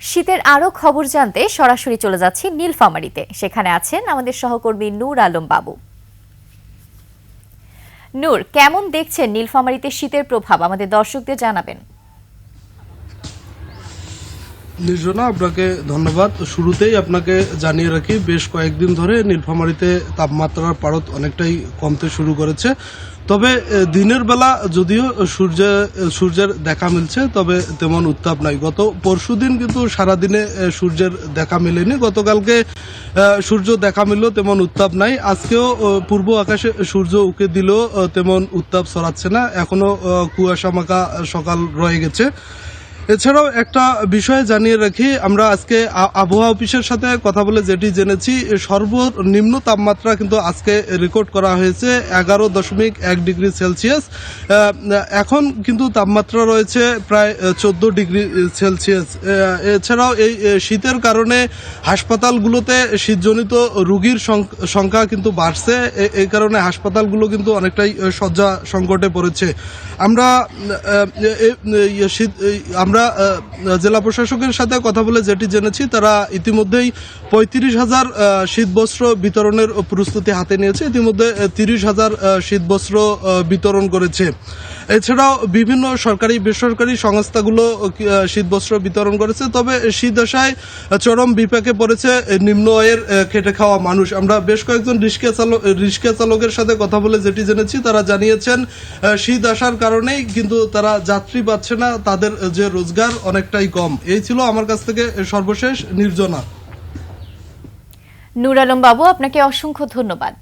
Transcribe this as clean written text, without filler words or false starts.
শীতের আরো খবর জানতে সরাসরি চলে যাচ্ছি নীলফামারীতে। সেখানে আছেন আমাদের সহকর্মী নূর আলম বাবু। নূর, কেমন দেখছেন নীলফামারীতে শীতের প্রভাব, আমাদের দর্শকদের জানাবেন। নির্জনা, আপনাকে ধন্যবাদ। শুরুতেই আপনাকে জানিয়ে রাখি, বেশ কয়েকদিন ধরে নীলফামারীতে তাপমাত্রার পারদ অনেকটাই কমতে শুরু করেছে। তবে দিনের বেলা যদিও সূর্যের দেখা মিলছে, তবে তেমন উত্তাপ নাই। গত পরশুদিন কিন্তু সারাদিনে সূর্যের দেখা মেলেনি। গতকালকে সূর্য দেখা মিললেও তেমন উত্তাপ নাই। আজকেও পূর্ব আকাশে সূর্য উঁকে দিলেও তেমন উত্তাপ ছড়াচ্ছে না। এখনো কুয়াশা মাখা সকাল রয়ে গেছে। এছাড়াও একটা বিষয় জানিয়ে রাখি, আমরা আজকে আবহাওয়া অফিসের সাথে কথা বলে যেটি জেনেছি, সর্বনিম্ন তাপমাত্রা কিন্তু আজকে রেকর্ড করা হয়েছে 11.1 ডিগ্রি সেলসিয়াস। এখন কিন্তু তাপমাত্রা রয়েছে প্রায় 14 ডিগ্রি সেলসিয়াস। এছাড়াও এই শীতের কারণে হাসপাতালগুলোতে শীতজনিত রোগীর সংখ্যা কিন্তু বাড়ছে। এই কারণে হাসপাতালগুলো কিন্তু অনেকটাই শয্যা সংকটে পড়েছে। আমরা জেলা প্রশাসকের সাথে কথা বলে যেটি জেনেছি, তারা ইতিমধ্যেই 35,000 শীতবস্ত্র বিতরণের প্রস্তুতি হাতে নিয়েছে। ইতিমধ্যে 30,000 শীতবস্ত্র বিতরণ করেছে। এছাড়াও বিভিন্ন সরকারি বেসরকারি সংস্থাগুলো শীতবস্ত্র বিতরণ করেছে। তবে শীত আসায় চরম বিপাকে পড়েছে নিম্ন আয়ের খেটে খাওয়া মানুষ। আমরা বেশ কয়েকজন রিক্সা চালকের সাথে কথা বলে যেটি জেনেছি, তারা জানিয়েছেন শীত আসার কারণেই কিন্তু তারা যাত্রী পাচ্ছে না, তাদের যে রোজগার অনেকটাই কম। এই ছিল আমার কাছ থেকে সর্বশেষ। নির্জনা। নূর আলম বাবু, আপনাকে অসংখ্য ধন্যবাদ।